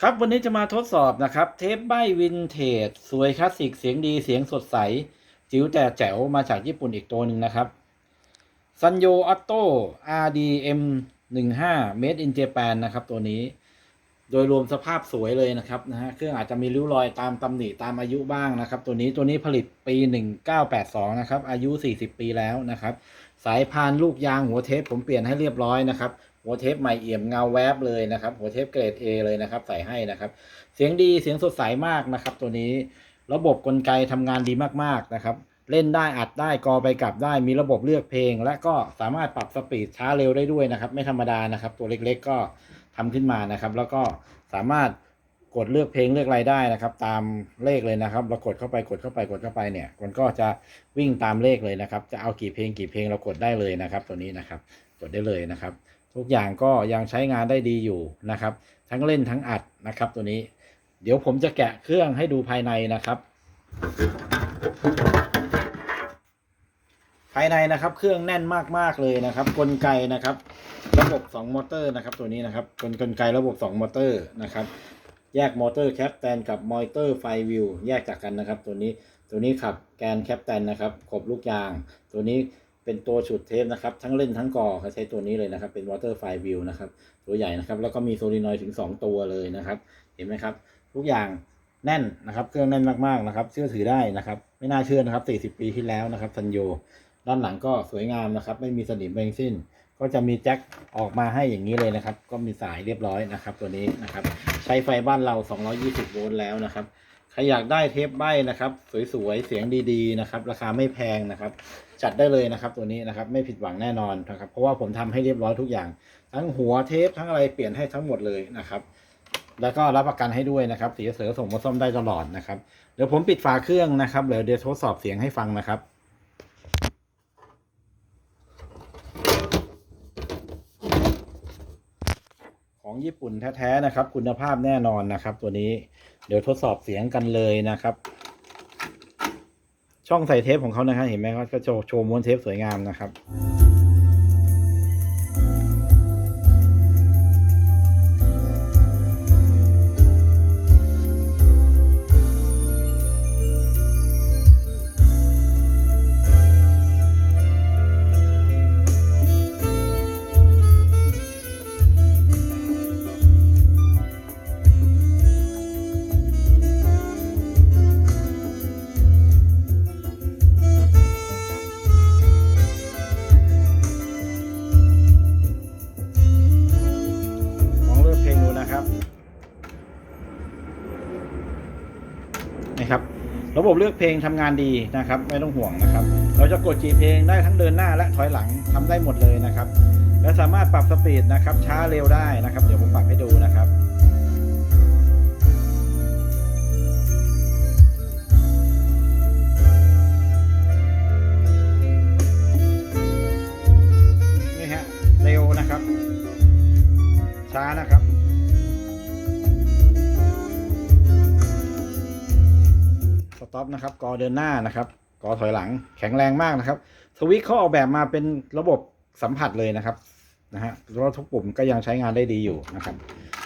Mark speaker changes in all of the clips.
Speaker 1: ครับวันนี้จะมาทดสอบนะครับเทปใบ้วินเทจสวยคลาสสิกเสียงดีเสียงสดใสจิ๋วแต่แจ๋วมาจากญี่ปุ่นอีกตัวหนึ่งนะครับซันโยออโต้ RDM 15 Made in Japan นะครับตัวนี้โดยรวมสภาพสวยเลยนะครับเครื่องอาจจะมีริ้วรอยตามตำหนิตามอายุบ้างนะครับตัวนี้ผลิตปี1982นะครับอายุ40 ปีแล้วนะครับสายพานลูกยางหัวเทปผมเปลี่ยนให้เรียบร้อยนะครับหัวเทปใหม่เอี่ยมเงาแวบเลยนะครับหัวเทปเกรด A เลยนะครับใส่ให้นะครับเสียงดีเสียงสดใสมากนะครับตัวนี้ระบบกลไกทำงานดีมากๆนะครับเล่นได้อัดได้กอไปกลับได้มีระบบเลือกเพลงและก็สามารถปรับสปีดช้าเร็วได้ด้วยนะครับไม่ธรรมดานะครับตัวเล็กๆก็ทำขึ้นมานะครับแล้วก็สามารถกดเลือกเพลงเลือกอะไรได้นะครับตามเลขเลยนะครับเรากดเข้าไปเนี่ยมันก็จะวิ่งตามเลขเลยนะครับจะเอากี่เพลงเรากดได้เลยนะครับตัวนี้นะครับกดได้เลยนะครับทุกอย่างก็ยังใช้งานได้ดีอยู่นะครับทั้งเล่นทั้งอัดนะครับตัวนี้เดี๋ยวผมจะแกะเครื่องให้ดูภายในนะครับภายในนะครับเครื่องแน่นมากๆเลยนะครับกลไกนะครับระบบ2มอเตอร์นะครับตัวนี้นะครับกลไกระบบ2มอเตอร์นะครับแยกมอเตอร์แคปแตนกับมอเตอร์ไฟวิวแยกจากกันนะครับตัวนี้ขับแกนแคปแตนนะครับขบลูกยางตัวนี้เป็นตัวฉุดเทปนะครับทั้งเล่นทั้งก่อเขาใช้ตัวนี้เลยนะครับเป็นมอเตอร์ไฟวิวนะครับตัวใหญ่นะครับแล้วก็มีโซลินอยด์ถึง2ตัวเลยนะครับเห็นไหมครับทุกอย่างแน่นนะครับเครื่องแน่นมากๆนะครับเชื่อถือได้นะครับไม่น่าเชื่อนะครับ40 ปีที่แล้วนะครับซันโยด้านหลังก็สวยงามนะครับไม่มีสนิมทั้งสิ้นก็จะมีแจ็คออกมาให้อย่างนี้เลยนะครับก็มีสายเรียบร้อยนะครับตัวนี้นะครับใช้ไฟบ้านเรา220 โวลต์แล้วนะครับใครอยากได้เทปใบ้นะครับสวยๆเสียงดีๆนะครับราคาไม่แพงนะครับจัดได้เลยนะครับตัวนี้นะครับไม่ผิดหวังแน่นอนนะครับเพราะว่าผมทำให้เรียบร้อยทุกอย่างทั้งหัวเทปทั้งอะไรเปลี่ยนให้ทั้งหมดเลยนะครับแล้วก็รับประกันให้ด้วยนะครับเสียเสือส่งมาซ่อมได้ตลอดนะครับเดี๋ยวผมปิดฝาเครื่องนะครับเดี๋ยวทดสอบเสียงให้ฟังนะครับของญี่ปุ่นแท้ๆนะครับคุณภาพแน่นอนนะครับตัวนี้เดี๋ยวทดสอบเสียงกันเลยนะครับช่องใส่เทปของเขานะครับเห็นไหมครับก็โชว์ม้วนเทปสวยงามนะครับนะครับระบบเลือกเพลงทำงานดีนะครับไม่ต้องห่วงนะครับเราจะกดกี่เพลงได้ทั้งเดินหน้าและถอยหลังทำได้หมดเลยนะครับและสามารถปรับสปีดนะครับช้าเร็วได้นะครับเดี๋ยวผมปรับให้ดูนะครับนี่ฮะเร็วนะครับช้านะครับสต็อปนะครับกอเดินหน้านะครับกอถอยหลังแข็งแรงมากนะครับสวิตช์เขาออกแบบมาเป็นระบบสัมผัสเลยนะครับแล้วทุกปุ่มก็ยังใช้งานได้ดีอยู่นะครับ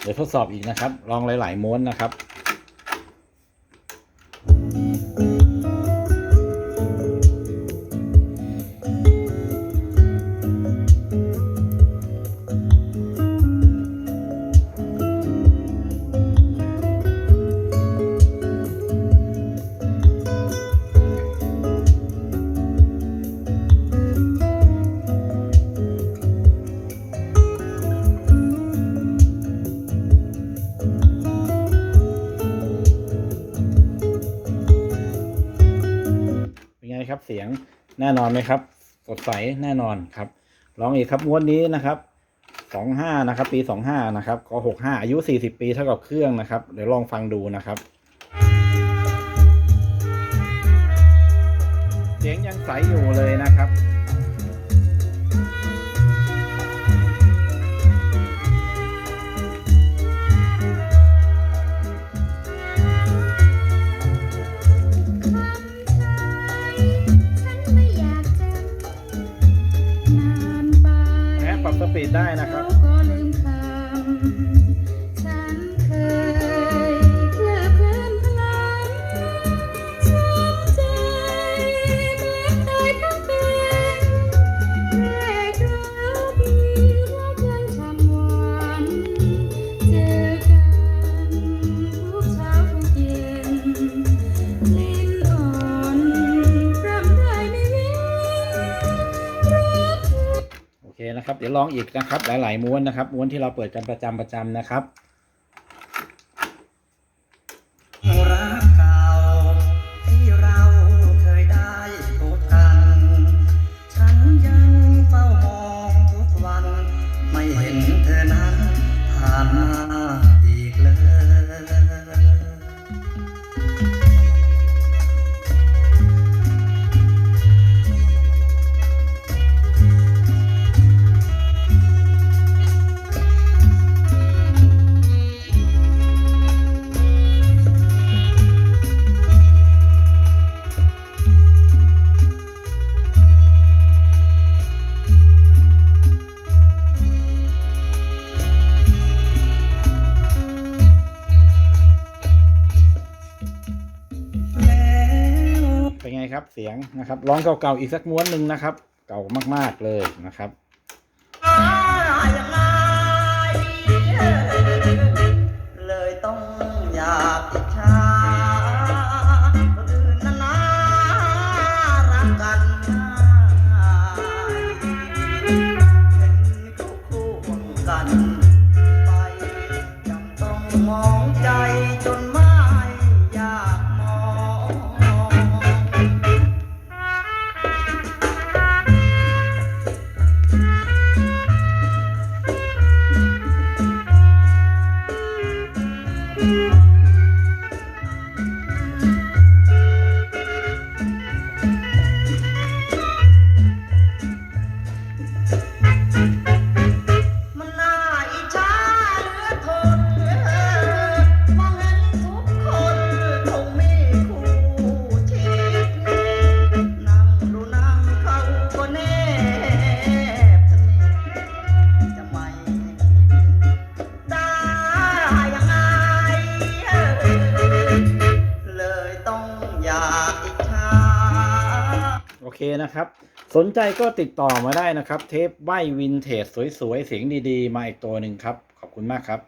Speaker 1: เดี๋ยวทดสอบอีกนะครับลองหลายๆม้วนนะครับครับเสียงแน่นอนไหมครับสดใสแน่นอนครับลองอีกครับม้วนนี้นะครับ25นะครับปี25นะครับก็65อายุ40 ปีเท่ากับเครื่องนะครับเดี๋ยวลองฟังดูนะครับเสียงยังใสอยู่เลยนะครับปรับสปีดได้นะครับ นะครับเดี๋ยวลองอีกนะครับหลายๆม้วนนะครับม้วนที่เราเปิดกันประจำนะครับ
Speaker 2: รักเก่าที่เราเคยได้พบกัน ฉันยังเฝ้ามองทุกวัน ไม่เห็นเธอนั้นผ่านมาอีกเลย
Speaker 1: เป็นไงครับเสียงนะครับร้องเก่าๆอีกสักม้วนหนึ่งนะครับ เก่ามากๆเลยนะครับ
Speaker 2: เลยต้องอยากอิจฉาคนอื่นนั้นนะรักกันเห็นคู่กันไปจำต้องมองใจจนไม่อยากมองมันน่าอิจฉาเหลือทนมองเห็นทุกคนคงมีคู่ชีวิตนั่งดูหนังเขาก็แนบสนิทจะไม่ได้ยังไงเลยต้องอยากอิจฉา
Speaker 1: โอเคนะครับสนใจก็ติดต่อมาได้นะครับเทปใบ้วินเทจสวยๆเสียงดีๆมาอีกตัวหนึ่งครับขอบคุณมากครับ